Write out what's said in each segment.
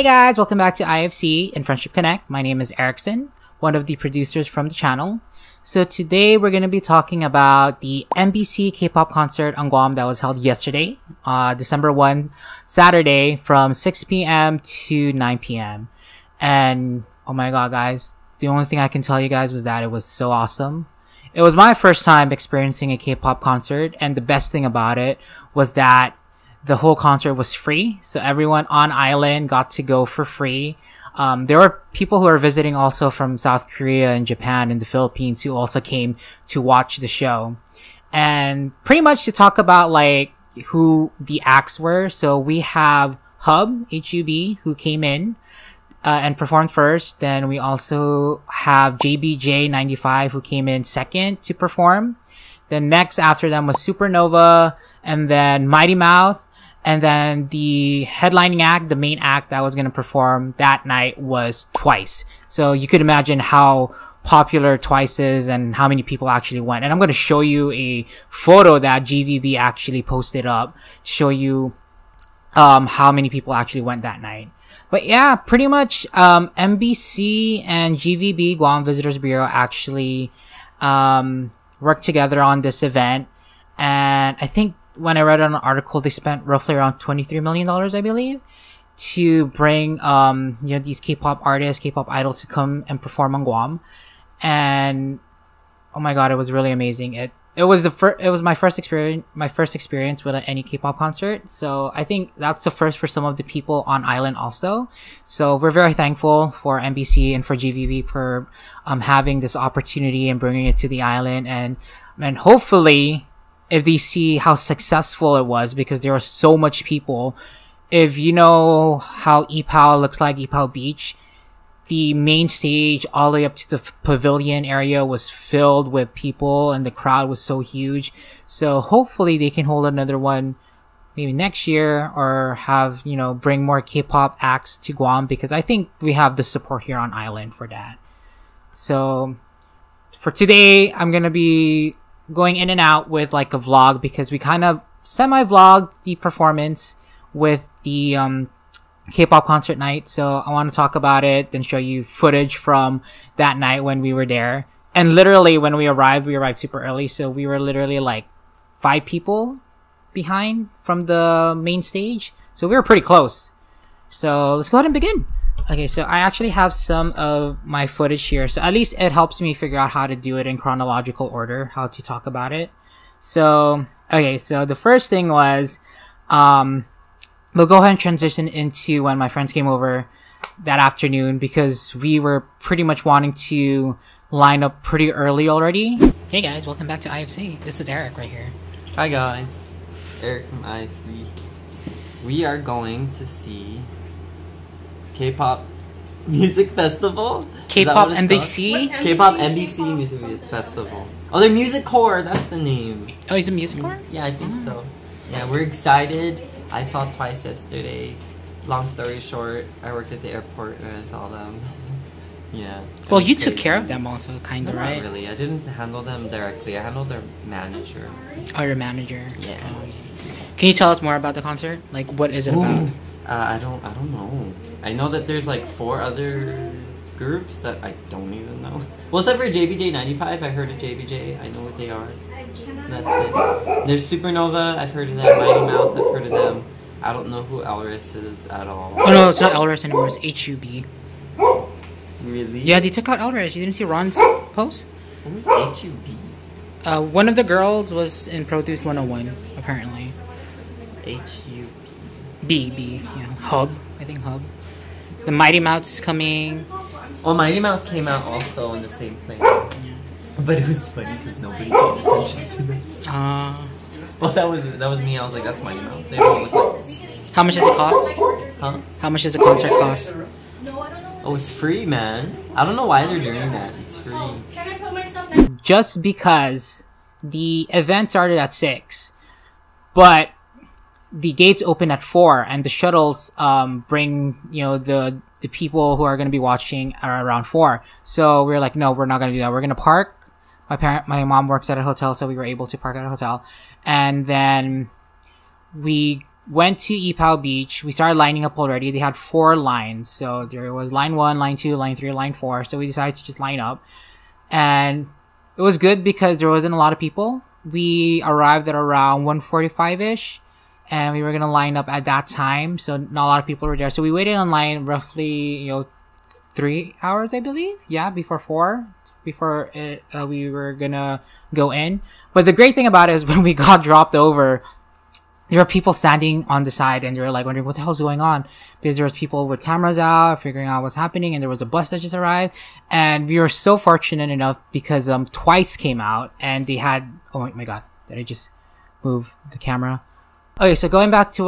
Hey guys, welcome back to IFC and Friendship Connect. My name is Erickson, one of the producers from the channel. So today we're going to be talking about the MBC Kpop Concert on Guam that was held yesterday, December 1, Saturday from 6 p.m. to 9 p.m. And oh my god guys, the only thing I can tell you guys was that it was so awesome. It was my first time experiencing a K-pop concert, and the best thing about it was that the whole concert was free, so everyone on island got to go for free. There were people who are visiting also from South Korea and Japan and the Philippines who also came to watch the show. And pretty much to talk about like who the acts were, so we have H.U.B who came in and performed first. Then we also have JBJ95 who came in second to perform. Then next after them was Supernova, and then Mighty Mouth. And then the headlining act, the main act that was going to perform that night was Twice. So you could imagine how popular Twice is and how many people actually went. And I'm going to show you a photo that GVB actually posted up to show you how many people actually went that night. But yeah, pretty much MBC and GVB, Guam Visitors Bureau, actually worked together on this event. And I think when I read an article, they spent roughly around $23 million, I believe, to bring, these K-pop artists, K-pop idols to come and perform on Guam. And, oh my god, it was really amazing. It was my first experience with any K-pop concert. So I think that's the first for some of the people on island also. So we're very thankful for MBC and for GVB for, having this opportunity and bringing it to the island. And hopefully, if they see how successful it was, because there were so much people. If you know how Ipao looks like, Ipao Beach, the main stage all the way up to the pavilion area was filled with people and the crowd was so huge. So hopefully they can hold another one maybe next year, or have, bring more K-pop acts to Guam, because I think we have the support here on island for that. So for today, I'm going to be going in and out with like a vlog, because we kind of semi-vlogged the performance with the K-pop concert night. So I want to talk about it, then show you footage from that night when we were there. And literally when we arrived super early, so we were literally like 5 people behind from the main stage, so we were pretty close. So let's go ahead and begin. Okay, so I actually have some of my footage here, so at least it helps me figure out how to do it in chronological order, how to talk about it. So, okay, so the first thing was, we'll go ahead and transition into when my friends came over that afternoon, because we were pretty much wanting to line up pretty early already. Hey guys, welcome back to IFC. This is Eric right here. Hi guys, Eric from IFC. We are going to see K-pop Music Festival? K-pop MBC? K-pop MBC Music Festival. Oh, they're Music Core, that's the name. Oh, he's a Music Core? Yeah, I think so. Yeah, we're excited. I saw Twice yesterday. Long story short, I worked at the airport and I saw them. Yeah. Well, you took care of them also, kind of, right? Not really. I didn't handle them directly. I handled their manager. Oh, your manager. Yeah. Can you tell us more about the concert? Like, what is it about? I don't know. I know that there's like 4 other groups that I don't even know. Well, except for JBJ95, I heard of JBJ. I know what they are. That's it. There's Supernova, I've heard of them. Mighty Mouth, I've heard of them. I don't know who Elris is at all. Oh no, it's not Elris anymore, it's H.U.B. Really? Yeah, they took out Elris. You didn't see Ron's post? Who's H.U.B? One of the girls was in Produce 101, apparently. H.U.B. B, yeah. H.U.B, I think H.U.B. The Mighty Mouth is coming. Oh, Mighty Mouth came out also in the same place. Yeah. But it was funny because nobody paid attention to them. Well, that was me. I was like, that's Mighty Mouth. They don't look like this. How much does it cost? Huh? How much does the concert cost? Oh, it's free, man. I don't know why they're doing that. It's free. Can I put my stuff next? Just because the event started at 6, but the gates open at 4, and the shuttles bring the people who are going to be watching are around 4. So we're like, no, we're not going to do that. We're going to park. My mom works at a hotel, so we were able to park at a hotel, and then we went to Ipao Beach. We started lining up already. They had 4 lines. So there was line 1, line 2, line 3, line 4. So we decided to just line up. And it was good because there wasn't a lot of people. We arrived at around 1:45-ish. And we were going to line up at that time. So not a lot of people were there. So we waited in line roughly, 3 hours, I believe. Yeah, before 4. Before we were going to go in. But the great thing about it is when we got dropped over, there were people standing on the side and they were like wondering what the hell's going on, because there was people with cameras out figuring out what's happening, and there was a bus that just arrived. And we were so fortunate enough because Twice came out and they had, oh my god, did I just move the camera? Okay, so going back to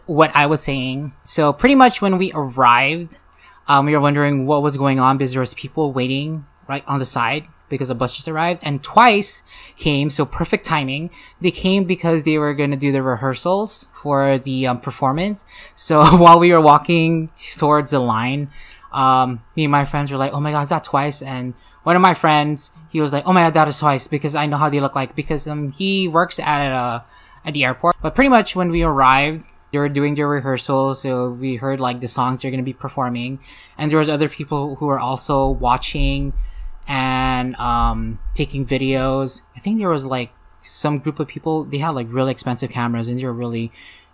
what I was saying, so pretty much when we arrived, we were wondering what was going on because there was people waiting right on the side because the bus just arrived, and Twice came, so perfect timing. They came because they were gonna do the rehearsals for the performance. So while we were walking towards the line, me and my friends were like, oh my god, is that Twice? And one of my friends, he was like, oh my god, that is Twice, because I know how they look like, because he works at the airport. But pretty much when we arrived, they were doing their rehearsals, so we heard like the songs they're gonna be performing, and there was other people who were also watching and taking videos. I think there was like some group of people, they had like really expensive cameras, and they were really,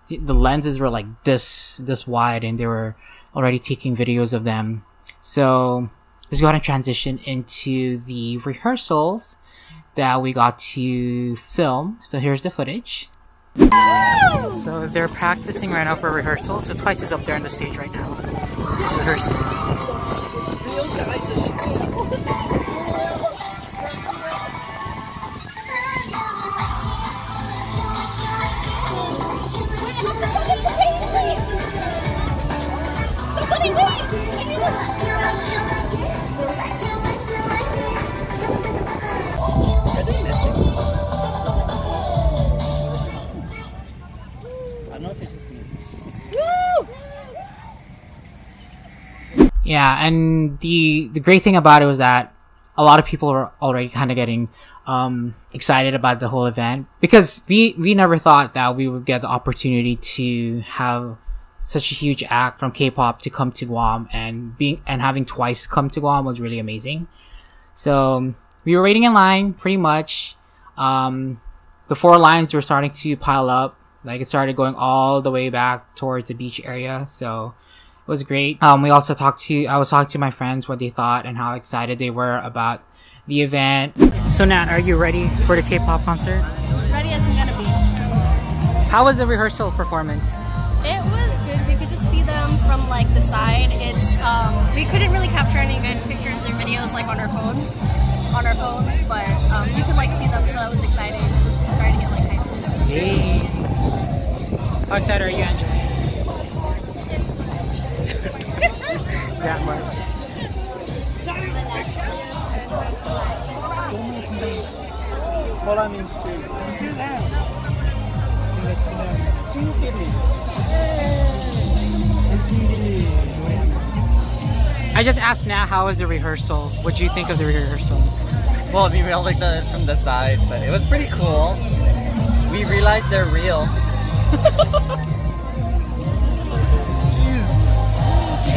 the lenses were like this wide, and they were already taking videos of them. So let's go ahead and transition into the rehearsals that we got to film. So here's the footage. So they're practicing right now for rehearsal. So Twice is up there on the stage right now, rehearsing. It's real, guys. It's real. Somebody wait! Can you look? Are they missing? I don't know if it's just me. Woo! Yeah, and the great thing about it was that a lot of people were already kind of getting excited about the whole event, because we never thought that we would get the opportunity to have such a huge act from K-pop to come to Guam, and having Twice come to Guam was really amazing. So we were waiting in line pretty much. The 4 lines were starting to pile up. Like, it started going all the way back towards the beach area. So it was great. I was talking to my friends what they thought and how excited they were about the event. So Nat, are you ready for the K-pop concert? As ready as I'm gonna be. How was the rehearsal performance? It was good. We could just see them from like the side. It's we couldn't really capture any good pictures or videos like on our phones, but you could like see them, so that was exciting. Starting to get like hyped. Yay! How excited are you, Angelenne? That much. I just asked Nat how was the rehearsal. What do you think of the rehearsal? Well, we real like from the side, but it was pretty cool. We realized they're real. Jeez.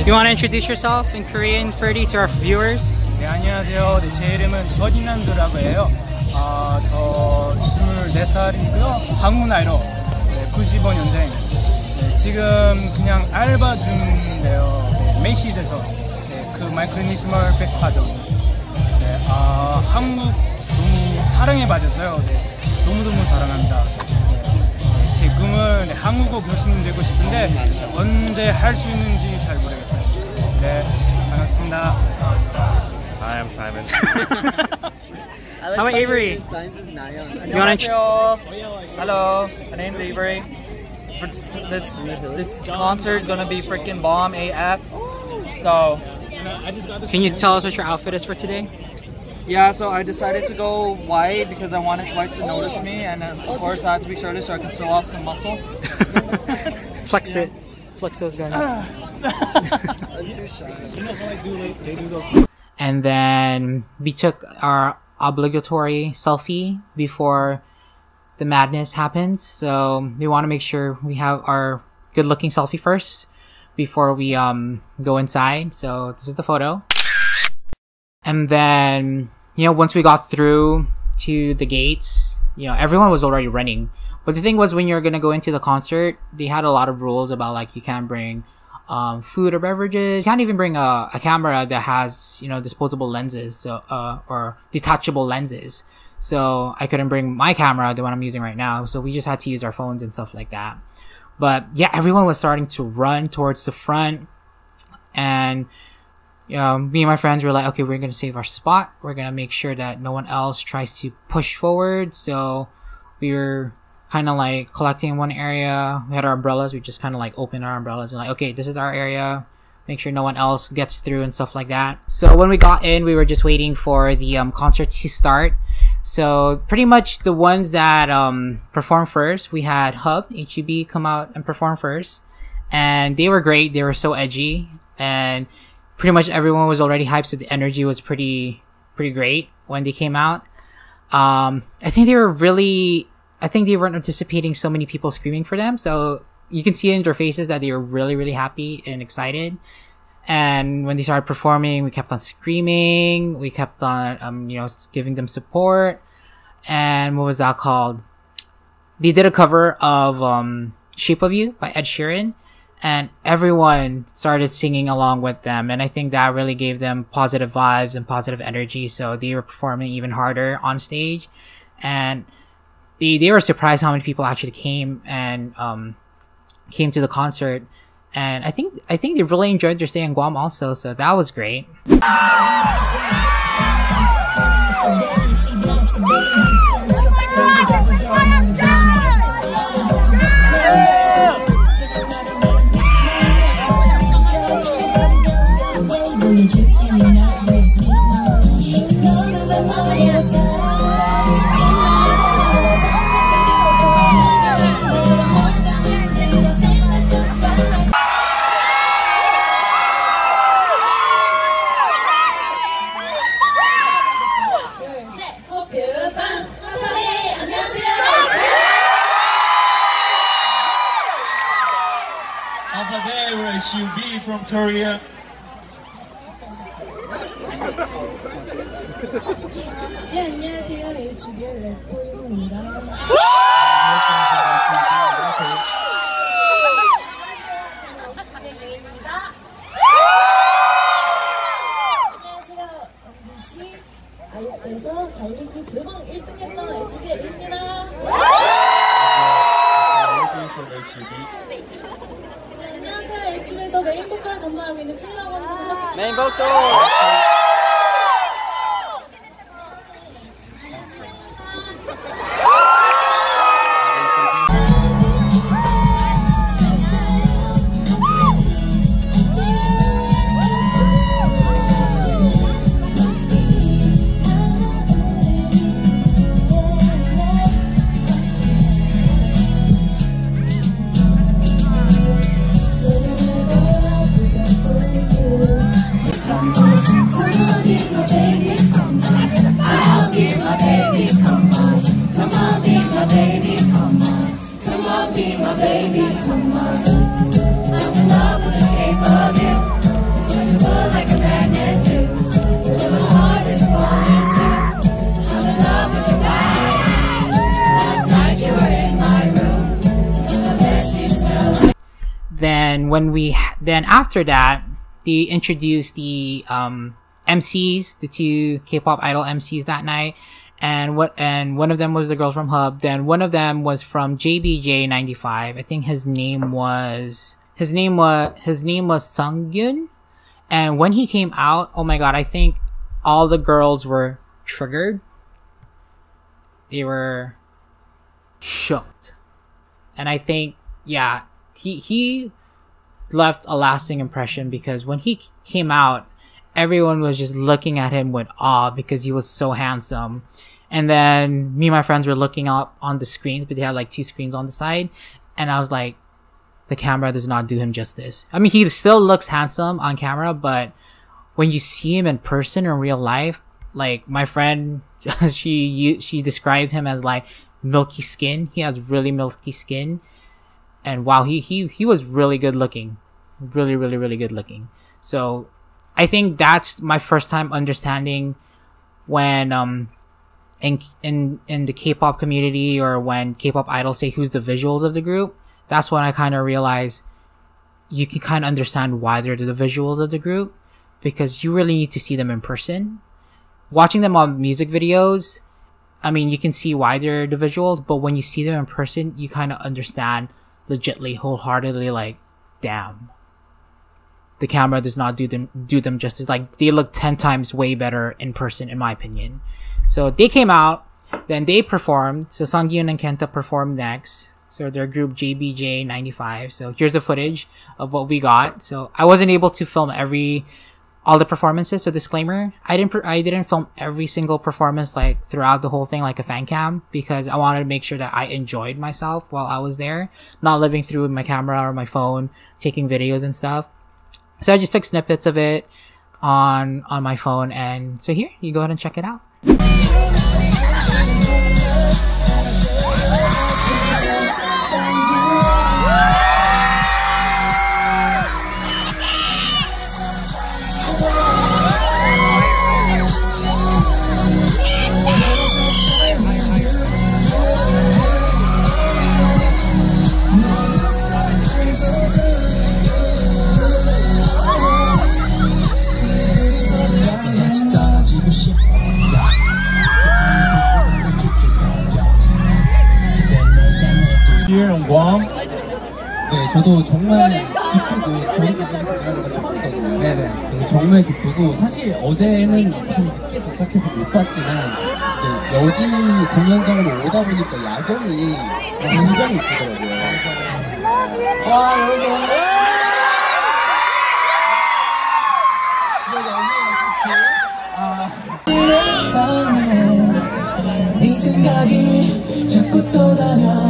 You want to introduce yourself in Korean, Ferdi, to our viewers? 네, 안녕하세요. 네, 제 이름은 퍼디난도라고 해요. 저 24살이고요. 한국 나이로 95년생. 네, 지금 그냥 알바 중인데요. 네, 메이시즈에서 그 마이크로니스멀 백화점. 네, 한국 너무 사랑에 빠졌어요. 네, 너무너무 사랑합니다. 네, 제 꿈은 한국어 교수님 되고 싶은데 언제 할 수 있는지 잘 모르겠어요. 네, 반갑습니다. Hi, I'm Simon. How about Avery? You want to? Hello, my name's Avery. This concert is gonna be freaking bomb AF. So, Can you tell us what your outfit is for today? yeah, so I decided to go white because I wanted Twice to notice me, and of course I have to be shirtless so I can show off some muscle. Flex it. Flex those guns. I'm too shy. And then we took our obligatory selfie before the madness happens. So we want to make sure we have our good looking selfie first before we go inside. So this is the photo. And then, you know, once we got through to the gates, you know, everyone was already running. But the thing was, when you're gonna go into the concert, they had a lot of rules about, like, you can't bring food or beverages. You can't even bring a camera that has, you know, disposable lenses, so, or detachable lenses. So I couldn't bring my camera, the one I'm using right now. So we just had to use our phones and stuff like that. But yeah, everyone was starting to run towards the front, and me and my friends were like, okay, we're gonna save our spot. We're gonna make sure that no one else tries to push forward. So we were kind of like collecting in one area. We had our umbrellas. We just kind of like opened our umbrellas and like, okay, this is our area. Make sure no one else gets through and stuff like that. So when we got in, we were just waiting for the concert to start. So pretty much the ones that performed first, we had H.U.B come out and perform first, and they were great. They were so edgy, and pretty much everyone was already hyped, so the energy was pretty great when they came out. I think they weren't anticipating so many people screaming for them, so you can see in their faces that they were really happy and excited. And when they started performing, we kept on screaming. We kept on, giving them support. And what was that called? They did a cover of Shape of You by Ed Sheeran, and everyone started singing along with them. And I think that really gave them positive vibes and positive energy. So they were performing even harder on stage, and they were surprised how many people actually came to the concert. And I think they really enjoyed their stay in Guam also, so that was great. H.U.B from Korea. 네, 안녕하세요. H.U.B의 래퍼입니다. 저는 H.U.B의 유인입니다. 안녕하세요. MBC 아이에서 달리기 2번 1등했던 H.U.B입니다. 안녕하세요. H.U.B에서 메인 보컬을 담당하고 있는 채이라고 합니다. 반갑습니다. 메인 보컬! Then after that, they introduced the MCs, the two K-pop idol MCs that night, and one of them was the girl from H.U.B. Then one of them was from JBJ95. I think his name was Sunghyun. And when he came out, oh my god, I think all the girls were triggered. They were shocked. And I think, yeah, he left a lasting impression, because when he came out, everyone was just looking at him with awe because he was so handsome. And then me and my friends were looking up on the screens, but they had like 2 screens on the side, and I was like, the camera does not do him justice. I mean, he still looks handsome on camera, but when you see him in person in real life, like my friend, she described him as like milky skin. He has really milky skin. And wow, he was really good looking. Really, really, really good looking. So I think that's my first time understanding when in the K-pop community, or when K-pop idols say who's the visuals of the group. That's when I kind of realized you can kind of understand why they're the visuals of the group, because you really need to see them in person. Watching them on music videos, I mean, you can see why they're the visuals, but when you see them in person, you kind of understand legitly, wholeheartedly, like, damn, the camera does not do them justice. Like, they look 10 times way better in person, in my opinion. So they came out, then they performed. So Sunghyun and Kenta performed next. So their group JBJ95. So here's the footage of what we got. So I wasn't able to film all the performances. So disclaimer, I didn't film every single performance like throughout the whole thing like a fan cam, because I wanted to make sure that I enjoyed myself while I was there, not living through my camera or my phone, taking videos and stuff. So I just took snippets of it on my phone, and so here, you go ahead and check it out. Here in Guam. 네, 저도 정말 기쁘고 저희 기쁘고 처음이거든요. 네네. 그래서 정말 기쁘고, 사실 어제는 좀 늦게 도착해서 못 봤지만 이제 여기 공연장으로 오다 보니까 야경이 굉장히 이쁘더라고요. 와, 여러분. 이 생각이 자꾸 떠다녀.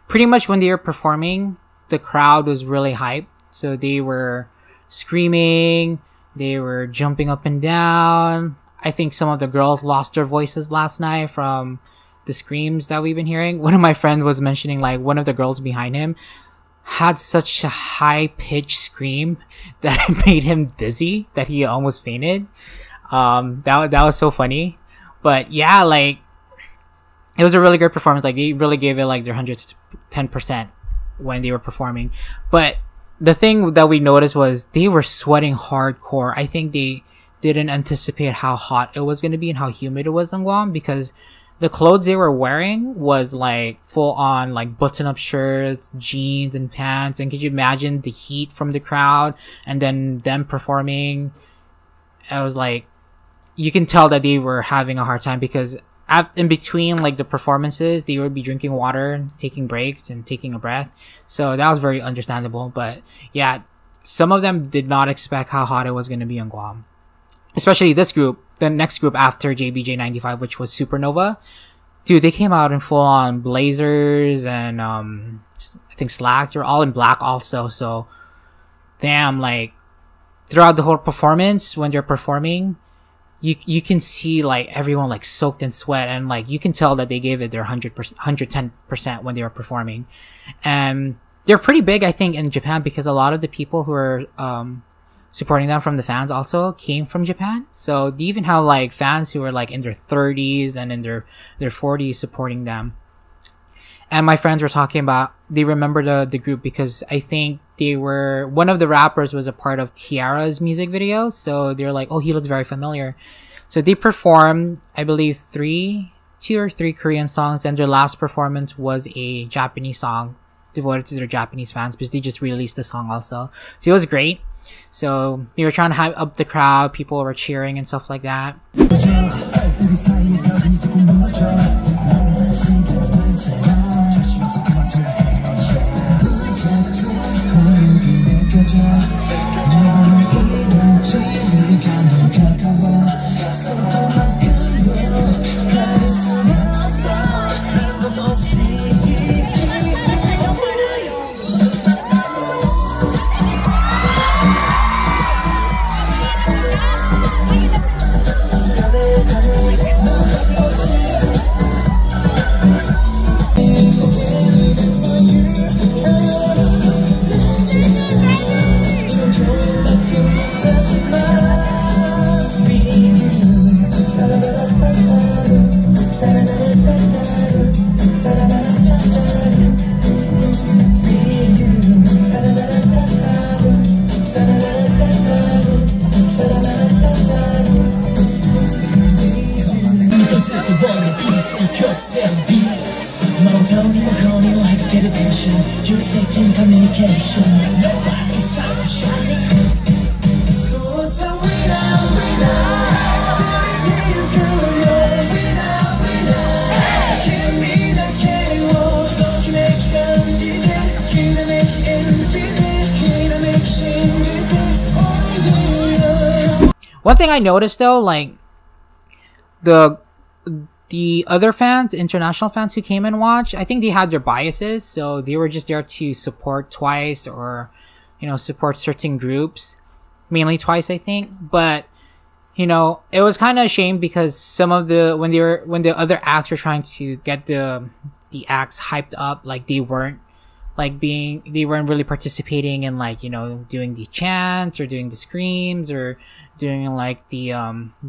Pretty much when they were performing, the crowd was really hyped. So they were screaming, they were jumping up and down. I think some of the girls lost their voices last night from the screams that we've been hearing. One of my friends was mentioning, like, one of the girls behind him had such a high-pitched scream that it made him dizzy, that he almost fainted. That was so funny. But yeah, like, it was a really good performance. Like, they really gave it like their 110% when they were performing. But the thing that we noticed was they were sweating hardcore. I think they didn't anticipate how hot it was going to be and how humid it was in Guam, because the clothes they were wearing was like full on like button up shirts, jeans and pants. And could you imagine the heat from the crowd and then them performing? I was like, you can tell that they were having a hard time, because in between like the performances, they would be drinking water, taking breaks and taking a breath. So that was very understandable. But yeah, some of them did not expect how hot it was going to be in Guam. Especially this group, the next group after JBJ95, which was Supernova. Dude, they came out in full-on blazers and, I think slacks. They were all in black also. So, damn, like, throughout the whole performance, when they're performing, you can see, like, everyone, like, soaked in sweat. And, like, you can tell that they gave it their 110% when they were performing. And they're pretty big, I think, in Japan, because a lot of the people who are, supporting them from the fans also came from Japan. So they even have like fans who are like in their 30s and in their 40s supporting them. And my friends were talking about, they remember the group because I think one of the rappers was a part of Tiara's music video. So they're like, oh, he looked very familiar. So they performed, I believe, 2 or 3 Korean songs, and their last performance was a Japanese song devoted to their Japanese fans, because they just released the song also. So it was great. So we were trying to hype up the crowd. People were cheering and stuff like that. One thing I noticed though, like the other fans, international fans who came and watched, I think they had their biases, so they were just there to support Twice or, you know, support certain groups, mainly Twice, I think. But you know, it was kind of a shame because some of the when the other acts were trying to get the acts hyped up, like they weren't really participating in, like, you know, doing the chants or doing the screams or doing like the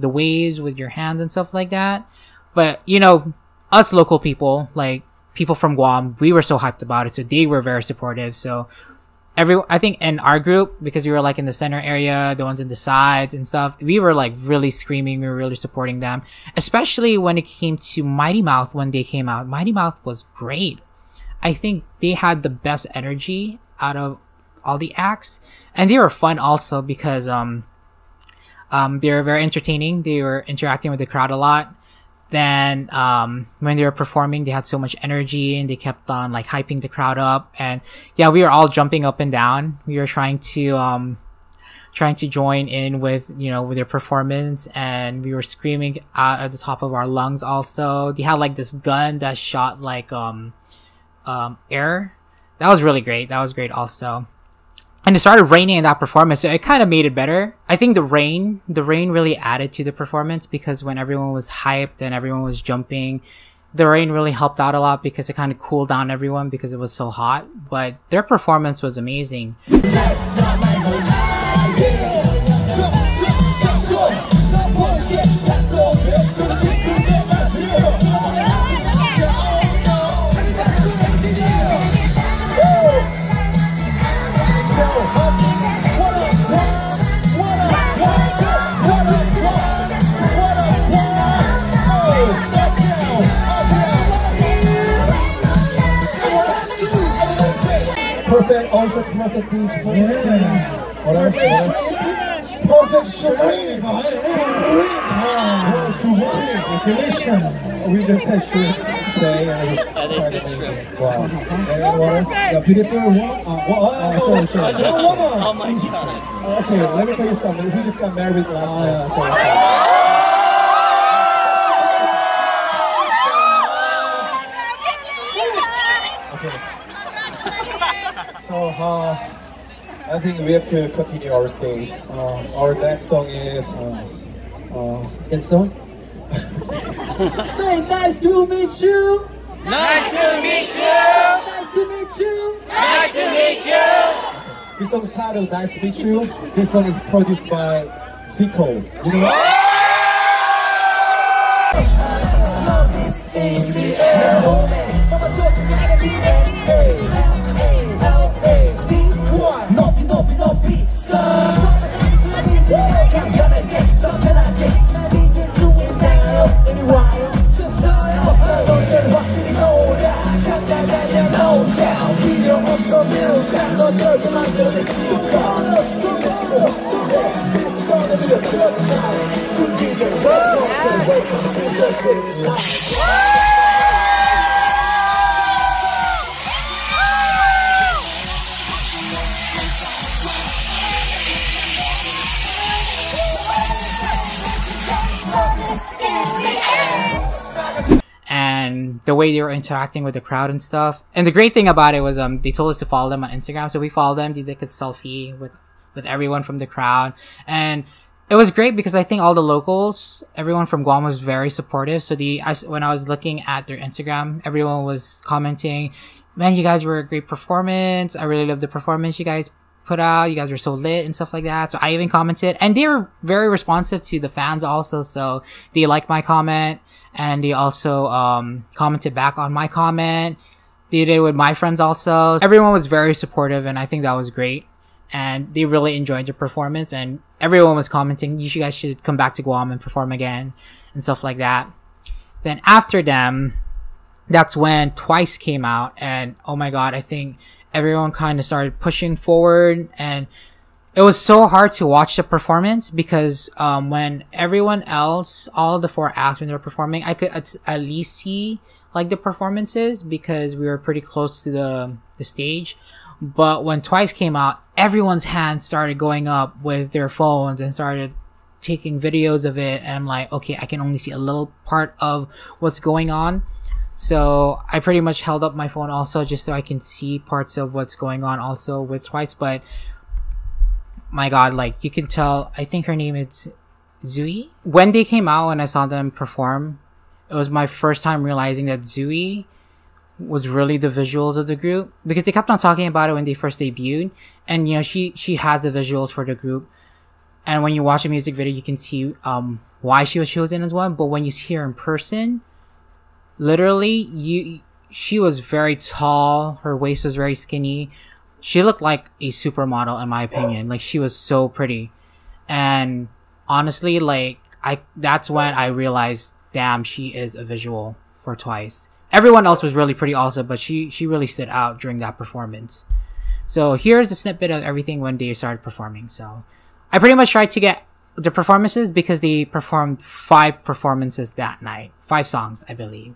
waves with your hands and stuff like that. But you know, us local people, like people from Guam, we were so hyped about it, so they were very supportive. So I think in our group, because we were like in the center area, the ones in the sides and stuff, we were like really screaming, we were really supporting them, especially when it came to Mighty Mouth. When they came out, Mighty Mouth was great. I think they had the best energy out of all the acts, and they were fun also because they were very entertaining. They were interacting with the crowd a lot. Then when they were performing, they had so much energy and they kept on like hyping the crowd up. And yeah, we were all jumping up and down. We were trying to join in with, you know, with their performance, and we were screaming out at the top of our lungs also. They had like this gun that shot like air. That was really great. That was great also. And it started raining in that performance, so it kind of made it better. I think the rain really added to the performance, because when everyone was hyped and everyone was jumping, the rain really helped out a lot because it kind of cooled down everyone because it was so hot. But their performance was amazing. Perfect, also perfect beach. What else? Perfect shrimp. Delicious. We just had shrimp today. They said shrimp. Wow. And what else? Yeah, beautiful woman. Sorry. Oh my god. Okay, let me tell you something. He just got married last night. Sorry. So I think we have to continue our stage. Our next song is Erickson. Say nice to meet you. Nice to meet you. Nice to meet you. Nice to meet you. This song is titled Nice to Meet You. This song is produced by Zico. You know what? In the air. And the way they were interacting with the crowd and stuff. And the great thing about it was they told us to follow them on Instagram, so we followed them, did like a selfie with everyone from the crowd. And it was great because I think all the locals, everyone from Guam was very supportive. So when I was looking at their Instagram, everyone was commenting, man, you guys were a great performance. I really love the performance you guys put out. You guys were so lit and stuff like that. So I even commented, and they were very responsive to the fans also. So they liked my comment, and they also commented back on my comment. They did it with my friends also. Everyone was very supportive, and I think that was great. And they really enjoyed the performance, and everyone was commenting, you guys should come back to Guam and perform again and stuff like that. Then after them, that's when Twice came out, and oh my god, I think everyone kind of started pushing forward, and it was so hard to watch the performance because when everyone else, all the 4 acts when they were performing, I could at least see like the performances because we were pretty close to the stage. But when Twice came out, everyone's hands started going up with their phones and started taking videos of it, and I'm like, okay, I can only see a little part of what's going on. So I pretty much held up my phone also just so I can see parts of what's going on also with Twice. But my god, like you can tell, I think her name is Zui. When they came out and I saw them perform, it was my first time realizing that Zui was really the visuals of the group, because they kept on talking about it when they first debuted, and you know, she has the visuals for the group, and when you watch the music video you can see why she was chosen as one. But when you see her in person, literally she was very tall, her waist was very skinny, she looked like a supermodel in my opinion. Like she was so pretty, and honestly, like that's when I realized, damn, she is a visual for Twice. Everyone else was really pretty also, but she really stood out during that performance. So here's the snippet of everything when they started performing. So I pretty much tried to get the performances because they performed 5 performances that night. 5 songs, I believe.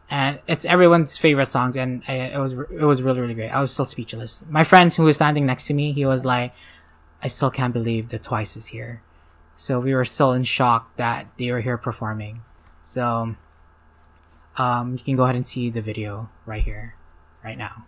And it's everyone's favorite songs, and it was really, really great. I was still speechless. My friend who was standing next to me, he was like, I still can't believe that Twice is here. So we were still in shock that they were here performing. So you can go ahead and see the video right here, right now.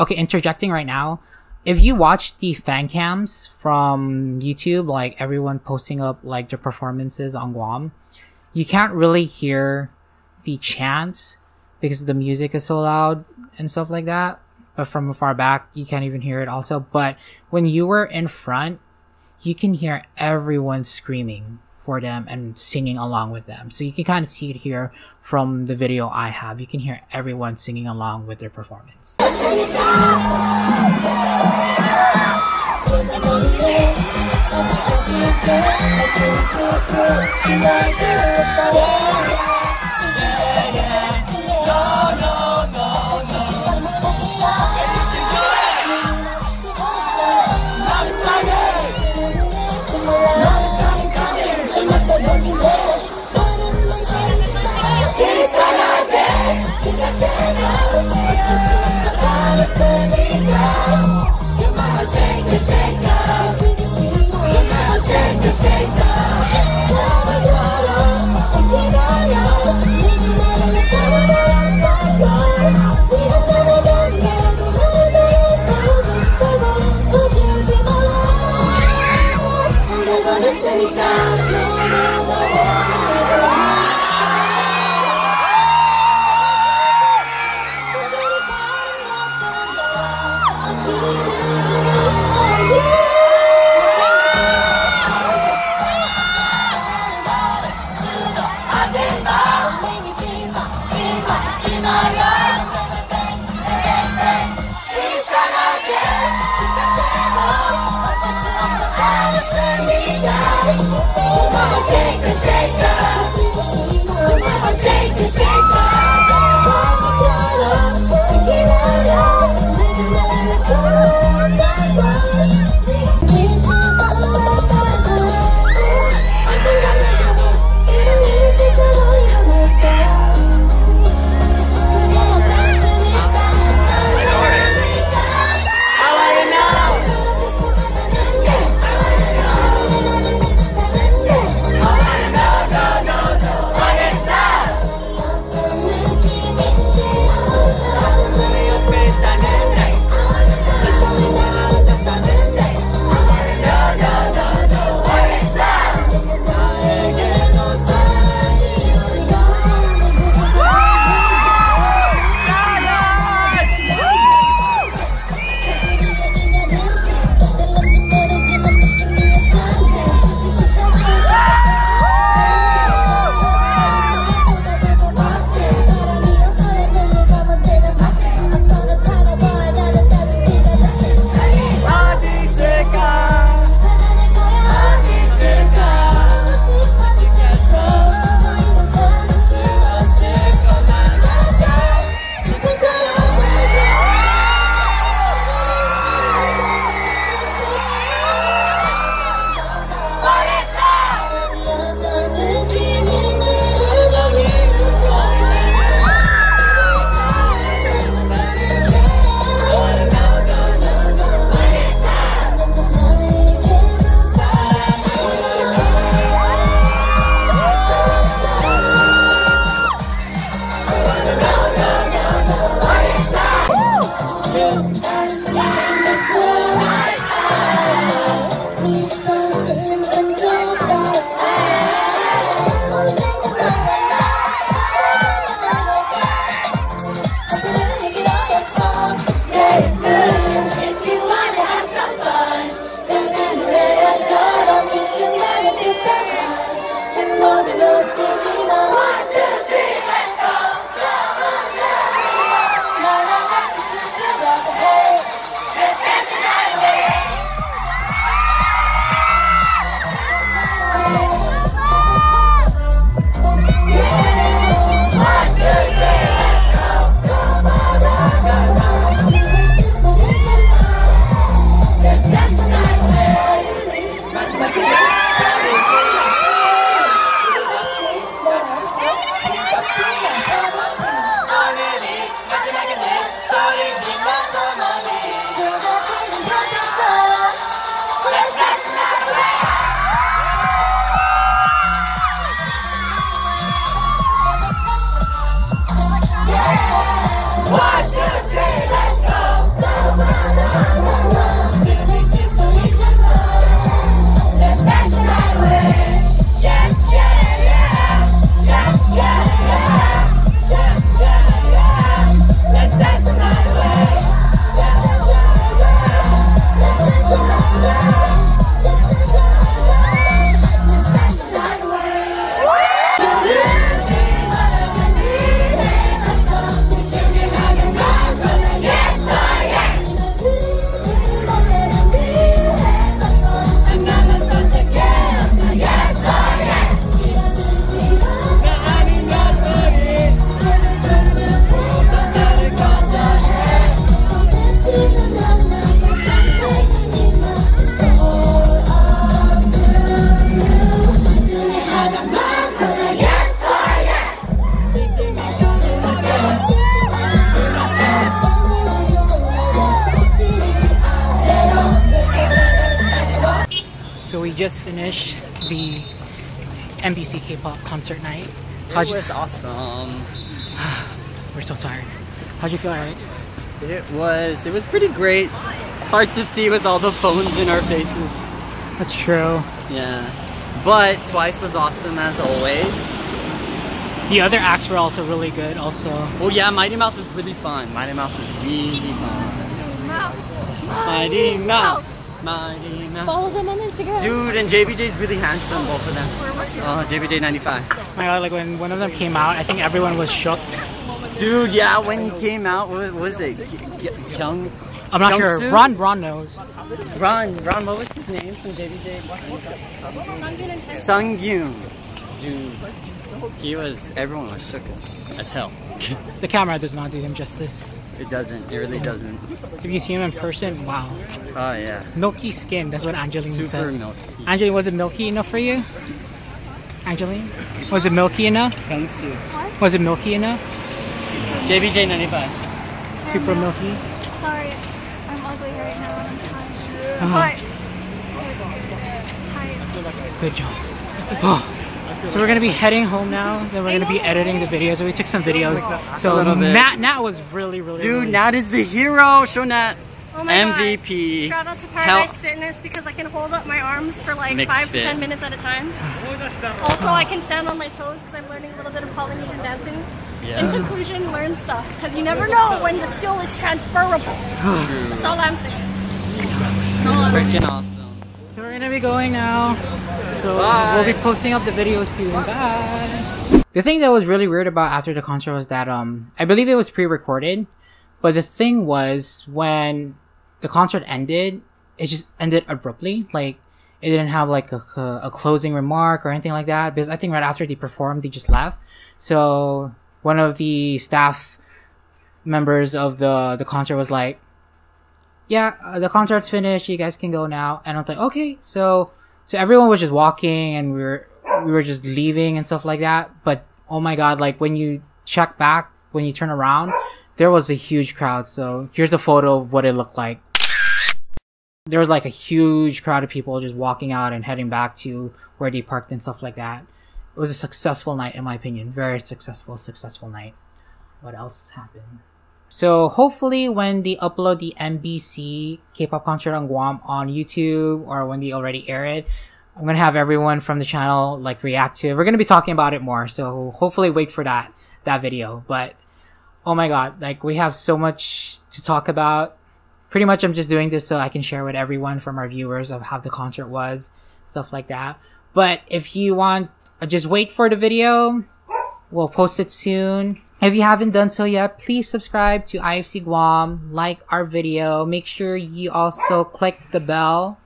Okay, interjecting right now. If you watch the fan cams from YouTube, like everyone posting up like their performances on Guam, you can't really hear the chants because the music is so loud and stuff like that. But from far back, you can't even hear it also. But when you were in front, you can hear everyone screaming for them and singing along with them. So you can kind of see it here from the video I have. You can hear everyone singing along with their performance. just finished the MBC Kpop concert night. It was awesome. We're so tired. How'd you feel, Eric? It was pretty great. Hard to see with all the phones in our faces. That's true. Yeah. But Twice was awesome as always. The other acts were also really good also. Oh yeah, Mighty Mouse was really fun. Mighty Mouse was really fun. Mighty Mouse. Mighty Mouse. Follow them on Instagram. Dude, and JBJ's really handsome, both of them. Oh, JBJ95. My god, like when one of them came out, I think everyone was shook. Dude, yeah, when he came out, what was it? I'm not Youngsu? sure. Ron knows. Ron, what was his name from JBJ? Sungyoon. Dude, everyone was shook as hell. The camera does not do him justice. It doesn't, it really doesn't. If you see him in person, wow. Oh yeah. Milky skin, that's what Angelenne Super says. milky. Angelenne, was it milky enough for you? Angelenne? Was it milky enough? Youngsu. Was it milky enough? JBJ95. Super milky? Sorry, I'm ugly right now and I'm tired. Uh-huh. But Good job. Oh. So we're gonna be heading home now. Then we're gonna be editing the videos. So we took some videos. So Nat was really Dude, Nat is the hero. Show Nat. Oh my MVP. God. Shout out to Paradise Fitness because I can hold up my arms for like Mixed 5 to fit. 10 minutes at a time. Also, I can stand on my toes because I'm learning a little bit of Polynesian dancing. Yeah. In conclusion, learn stuff because you never know when the skill is transferable. That's all I'm saying. Freaking awesome. So we're gonna be going now. So we'll be posting up the videos soon. Bye. The thing that was really weird about after the concert was that I believe it was pre-recorded, but the thing was when the concert ended, it just ended abruptly. Like it didn't have like a closing remark or anything like that, because I think right after they performed, they just left. So one of the staff members of the concert was like, yeah, the concert's finished, you guys can go now. And I was like, okay. So everyone was just walking and we were just leaving and stuff like that. But oh my God, like when you check back, when you turn around, there was a huge crowd. So here's a photo of what it looked like. There was like a huge crowd of people just walking out and heading back to where they parked and stuff like that. It was a successful night in my opinion. Very successful night. What else happened? So hopefully when they upload the MBC Kpop Concert on Guam on YouTube, or when they already air it, I'm gonna have everyone from the channel like react to it. We're gonna be talking about it more, so hopefully wait for that video. But oh my God, like we have so much to talk about. Pretty much I'm just doing this so I can share with everyone from our viewers of how the concert was, stuff like that. But if you want, just wait for the video. We'll post it soon. If you haven't done so yet, please subscribe to IFC Guam, like our video. Make sure you also click the bell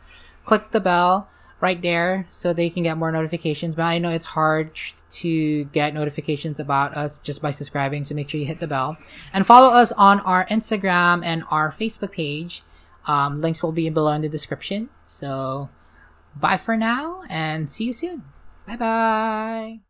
right there so they can get more notifications. But I know it's hard to get notifications about us just by subscribing, so make sure you hit the bell. And follow us on our Instagram and our Facebook page. Links will be below in the description. So bye for now and see you soon. Bye bye.